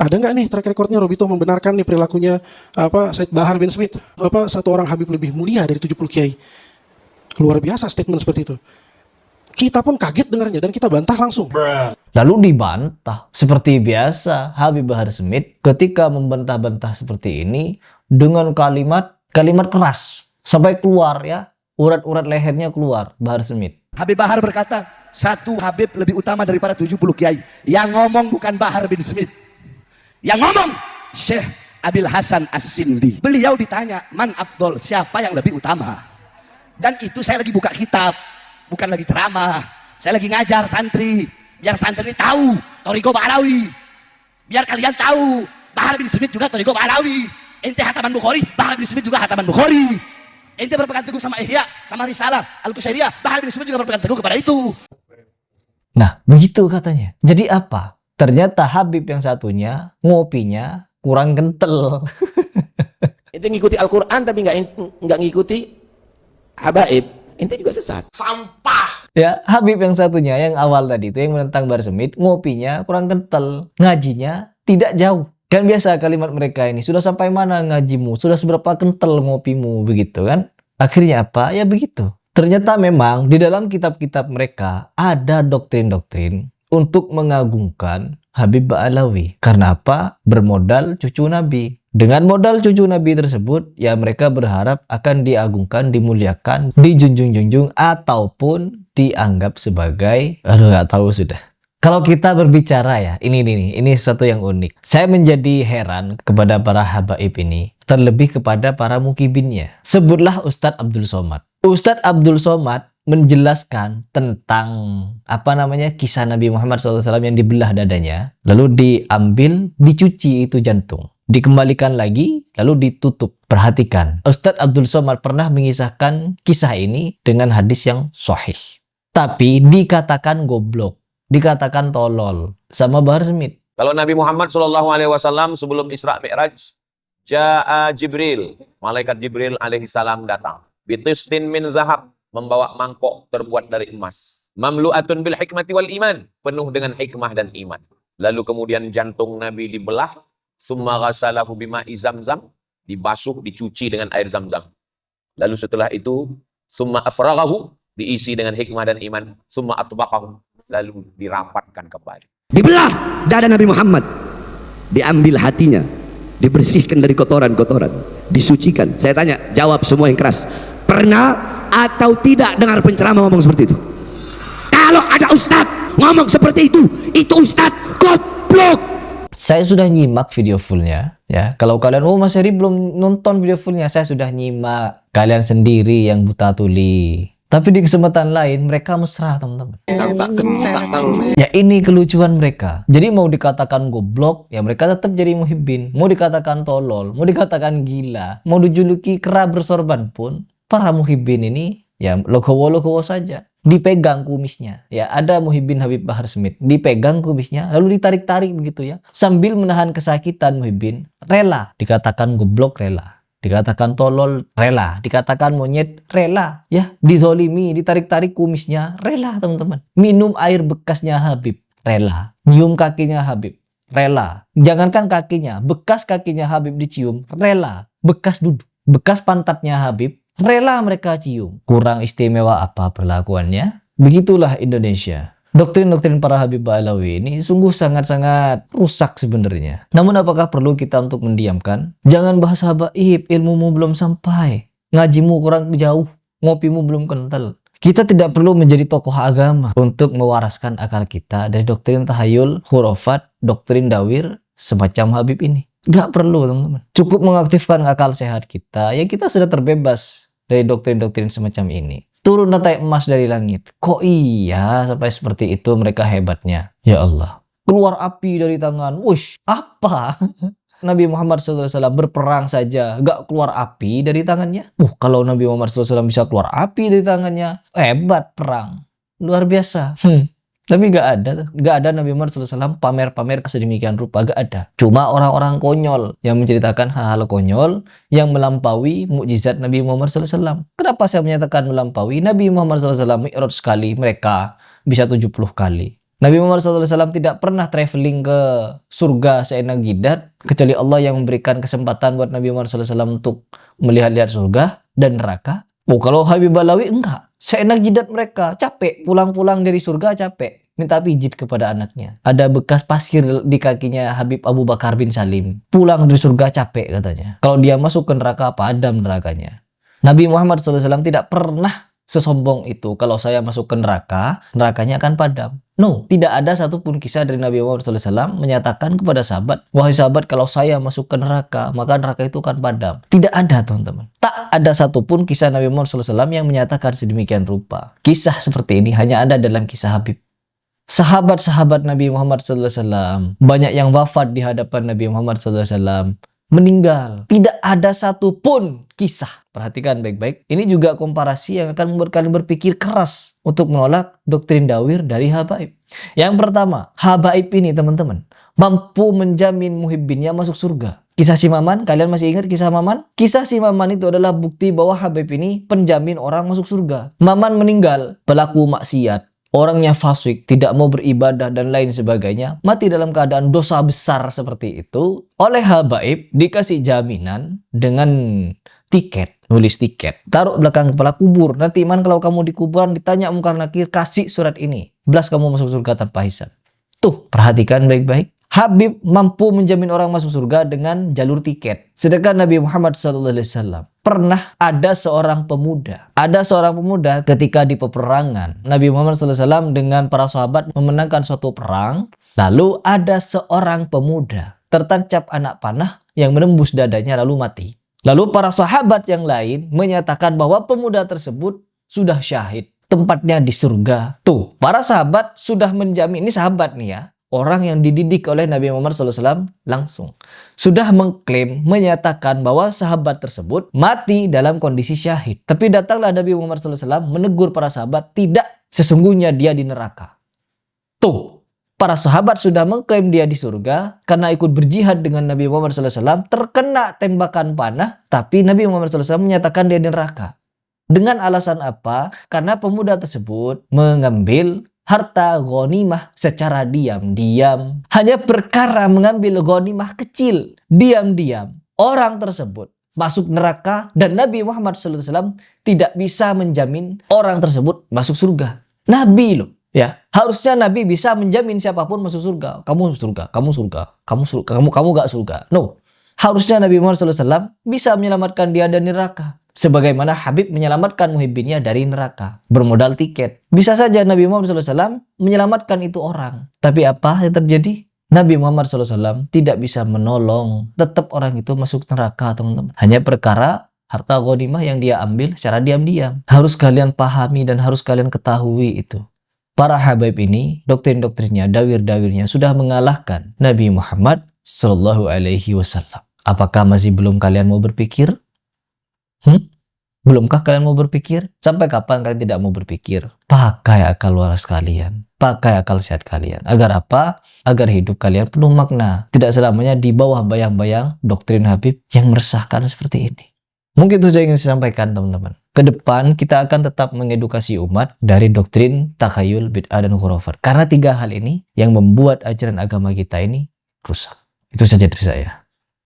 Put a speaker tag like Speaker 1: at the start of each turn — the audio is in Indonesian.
Speaker 1: Ada nggak nih track recordnya Robito membenarkan nih perilakunya Said Bahar bin Smith? Satu orang Habib lebih mulia dari 70 kiai. Luar biasa statement seperti itu. Kita pun kaget dengarnya dan kita bantah langsung.
Speaker 2: Lalu dibantah seperti biasa. Habib Bahar Smith ketika membantah-bantah seperti ini dengan kalimat keras sampai keluar ya, urat-urat lehernya keluar Bahar Smith.
Speaker 3: Habib Bahar berkata, satu Habib lebih utama daripada 70 kiai. Yang ngomong bukan Bahar bin Smith. Yang ngomong Syekh Abil Hasan As-Sindi. Beliau ditanya, man afdol, siapa yang lebih utama? Dan itu saya lagi buka kitab, bukan lagi ceramah. Saya lagi ngajar santri, biar santri tahu Thariqah Ba'alawi. Biar kalian tahu Bahar bin Smith juga Thariqah Ba'alawi. Ente hataman Bukhari, Bahar bin Smith juga hataman Bukhari. Ente berpegang teguh sama Ihya, sama Risalah Al-Qusairiyah, Bahar bin Smith juga berpegang teguh kepada itu.
Speaker 2: Nah, begitu katanya. Jadi apa? Ternyata Habib yang satunya ngopinya kurang kental.
Speaker 4: Ente ngikuti Al-Quran tapi nggak ngikuti habaib, ente juga sesat.
Speaker 5: Sampah.
Speaker 2: Ya, Habib yang satunya yang awal tadi itu yang menentang Bahar Smith, ngopinya kurang kental, ngajinya tidak jauh. Kan biasa kalimat mereka ini, sudah sampai mana ngajimu, sudah seberapa kental ngopimu, begitu kan? Akhirnya apa? Ya begitu. Ternyata memang di dalam kitab-kitab mereka ada doktrin-doktrin untuk mengagungkan Habib Ba'alawi. Karena apa? Bermodal cucu Nabi. Dengan modal cucu Nabi tersebut, ya mereka berharap akan diagungkan, dimuliakan, dijunjung-junjung, ataupun dianggap sebagai, aduh gak tahu sudah. Kalau kita berbicara ya, ini sesuatu yang unik. Saya menjadi heran kepada para habaib ini, terlebih kepada para mukibinnya. Sebutlah Ustadz Abdul Somad. Ustadz Abdul Somad menjelaskan tentang kisah Nabi Muhammad SAW yang dibelah dadanya, lalu diambil, dicuci itu jantung, dikembalikan lagi, lalu ditutup. Perhatikan, Ustadz Abdul Somad pernah mengisahkan kisah ini dengan hadis yang sahih, tapi dikatakan goblok, dikatakan tolol sama Bahar Smith.
Speaker 5: Kalau Nabi Muhammad SAW sebelum Isra Mi'raj, Ja'a Jibril, malaikat Jibril alaihissalam datang. Bitistin min zahab, membawa mangkok terbuat dari emas. Mamlu'atun bil hikmati wal iman, penuh dengan hikmah dan iman. Lalu kemudian jantung Nabi dibelah, summa ghasalahu bima'i zamzam, dibasuh, dicuci dengan air zamzam. Lalu setelah itu, summa afraghahu, diisi dengan hikmah dan iman, summa atbaqahu, lalu dirapatkan kembali.
Speaker 3: Dibelah dada Nabi Muhammad, diambil hatinya, dibersihkan dari kotoran-kotoran, disucikan. Saya tanya, jawab semua yang keras. Pernah atau tidak dengar penceramah ngomong seperti itu? Kalau ada ustadz ngomong seperti itu ustadz goblok.
Speaker 2: Saya sudah nyimak video fullnya ya. Kalau kalian Mas Heri belum nonton video fullnya, saya sudah nyimak. Kalian sendiri yang buta tuli. Tapi di kesempatan lain mereka mesra, teman-teman. Ya ini kelucuan mereka. Jadi mau dikatakan goblok, ya mereka tetap jadi muhibbin. Mau dikatakan tolol, mau dikatakan gila, mau dijuluki kera bersorban pun, para muhibbin ini ya logowo-logowo saja. Dipegang kumisnya. Ya ada muhibbin Habib Bahar Smith, dipegang kumisnya lalu ditarik-tarik begitu ya. Sambil menahan kesakitan muhibbin, rela dikatakan goblok, rela dikatakan tolol, rela dikatakan monyet, rela ya. Dizolimi, ditarik-tarik kumisnya, rela teman-teman. Minum air bekasnya Habib, rela. Nyium kakinya Habib, rela. Jangankan kakinya, bekas kakinya Habib dicium, rela. Bekas duduk, bekas pantatnya Habib, rela mereka cium. Kurang istimewa apa perlakuannya? Begitulah Indonesia. Doktrin-doktrin para Habib Ba'alawi ini sungguh sangat-sangat rusak sebenarnya. Namun apakah perlu kita untuk mendiamkan? Jangan bahas habaib, ilmumu belum sampai, ngajimu kurang jauh, ngopimu belum kental. Kita tidak perlu menjadi tokoh agama untuk mewaraskan akal kita dari doktrin tahayul, khurafat, doktrin dawir semacam Habib ini. Gak perlu, teman-teman. Cukup mengaktifkan akal sehat kita, ya kita sudah terbebas dari doktrin-doktrin semacam ini. Turun rantai emas dari langit. Kok iya sampai seperti itu mereka hebatnya? Ya Allah. Keluar api dari tangan. Wush, apa? Nabi Muhammad SAW berperang saja gak keluar api dari tangannya. Kalau Nabi Muhammad SAW bisa keluar api dari tangannya, hebat perang. Luar biasa. Tapi gak ada Nabi Muhammad SAW pamer-pamer sedemikian rupa, gak ada. Cuma orang-orang konyol yang menceritakan hal-hal konyol yang melampaui mukjizat Nabi Muhammad SAW. Kenapa saya menyatakan melampaui? Nabi Muhammad SAW mi'raj sekali, mereka bisa 70 kali. Nabi Muhammad SAW tidak pernah traveling ke surga seenak jidat, kecuali Allah yang memberikan kesempatan buat Nabi Muhammad SAW untuk melihat-lihat surga dan neraka. Oh, kalau Habib Balawi enggak. Seenak jidat mereka, capek. Pulang-pulang dari surga capek. Minta pijit kepada anaknya. Ada bekas pasir di kakinya Habib Abu Bakar bin Salim. Pulang dari surga capek katanya. Kalau dia masuk ke neraka, padam nerakanya. Nabi Muhammad SAW tidak pernah sesombong itu. Kalau saya masuk ke neraka, nerakanya akan padam. No, tidak ada satupun kisah dari Nabi Muhammad SAW menyatakan kepada sahabat, wahai sahabat, kalau saya masuk ke neraka, maka neraka itu akan padam. Tidak ada, teman-teman. Tak ada satupun kisah Nabi Muhammad SAW yang menyatakan sedemikian rupa. Kisah seperti ini hanya ada dalam kisah Habib. Sahabat-sahabat Nabi Muhammad SAW, banyak yang wafat di hadapan Nabi Muhammad SAW, meninggal. Tidak ada satupun kisah. Perhatikan baik-baik. Ini juga komparasi yang akan membuat kalian berpikir keras untuk menolak doktrin Dawir dari habaib. Yang pertama, habaib ini teman-teman mampu menjamin muhibbinnya masuk surga. Kisah si Maman, kalian masih ingat kisah Maman? Kisah si Maman itu adalah bukti bahwa habaib ini penjamin orang masuk surga. Maman meninggal, pelaku maksiat, orangnya fasik, tidak mau beribadah dan lain sebagainya, mati dalam keadaan dosa besar seperti itu, oleh habaib dikasih jaminan dengan tiket, nulis tiket, taruh belakang kepala kubur. Nanti man kalau kamu di kuburan ditanya Mungkar Nakir, kasih surat ini, belas kamu masuk surga tanpa hisab. Tuh, perhatikan baik-baik. Habib mampu menjamin orang masuk surga dengan jalur tiket. Sedangkan Nabi Muhammad SAW pernah ada seorang pemuda. Ada seorang pemuda ketika di peperangan. Nabi Muhammad SAW dengan para sahabat memenangkan suatu perang. Lalu ada seorang pemuda tertancap anak panah yang menembus dadanya lalu mati. Lalu para sahabat yang lain menyatakan bahwa pemuda tersebut sudah syahid. Tempatnya di surga. Tuh, para sahabat sudah menjamin. Ini sahabat nih ya. Orang yang dididik oleh Nabi Muhammad SAW langsung sudah mengklaim, menyatakan bahwa sahabat tersebut mati dalam kondisi syahid. Tapi datanglah Nabi Muhammad SAW menegur para sahabat, tidak, sesungguhnya dia di neraka. Tuh, para sahabat sudah mengklaim dia di surga karena ikut berjihad dengan Nabi Muhammad SAW, terkena tembakan panah, tapi Nabi Muhammad SAW menyatakan dia di neraka. Dengan alasan apa? Karena pemuda tersebut mengambil harta ghanimah secara diam-diam. Hanya perkara mengambil ghanimah kecil, diam-diam, orang tersebut masuk neraka dan Nabi Muhammad SAW tidak bisa menjamin orang tersebut masuk surga. Nabi loh, ya. Harusnya Nabi bisa menjamin siapapun masuk surga. Kamu surga, kamu surga, kamu surga, kamu gak surga. No. Harusnya Nabi Muhammad SAW bisa menyelamatkan dia dari neraka. Sebagaimana Habib menyelamatkan muhibbinnya dari neraka. Bermodal tiket. Bisa saja Nabi Muhammad SAW menyelamatkan itu orang. Tapi apa yang terjadi? Nabi Muhammad SAW tidak bisa menolong. Tetap orang itu masuk neraka, teman-teman. Hanya perkara harta ghanimah yang dia ambil secara diam-diam. Harus kalian pahami dan harus kalian ketahui itu. Para habaib ini, doktrin-doktrinnya, dawir-dawirnya sudah mengalahkan Nabi Muhammad SAW. Apakah masih belum kalian mau berpikir? Belumkah kalian mau berpikir? Sampai kapan kalian tidak mau berpikir? Pakai akal waras kalian. Pakai akal sehat kalian. Agar apa? Agar hidup kalian penuh makna. Tidak selamanya di bawah bayang-bayang doktrin Habib yang meresahkan seperti ini. Mungkin itu saja yang ingin saya sampaikan, teman-teman. Kedepan kita akan tetap mengedukasi umat dari doktrin takhayul, bid'ah, dan khurafat. Karena 3 hal ini yang membuat ajaran agama kita ini rusak. Itu saja dari saya.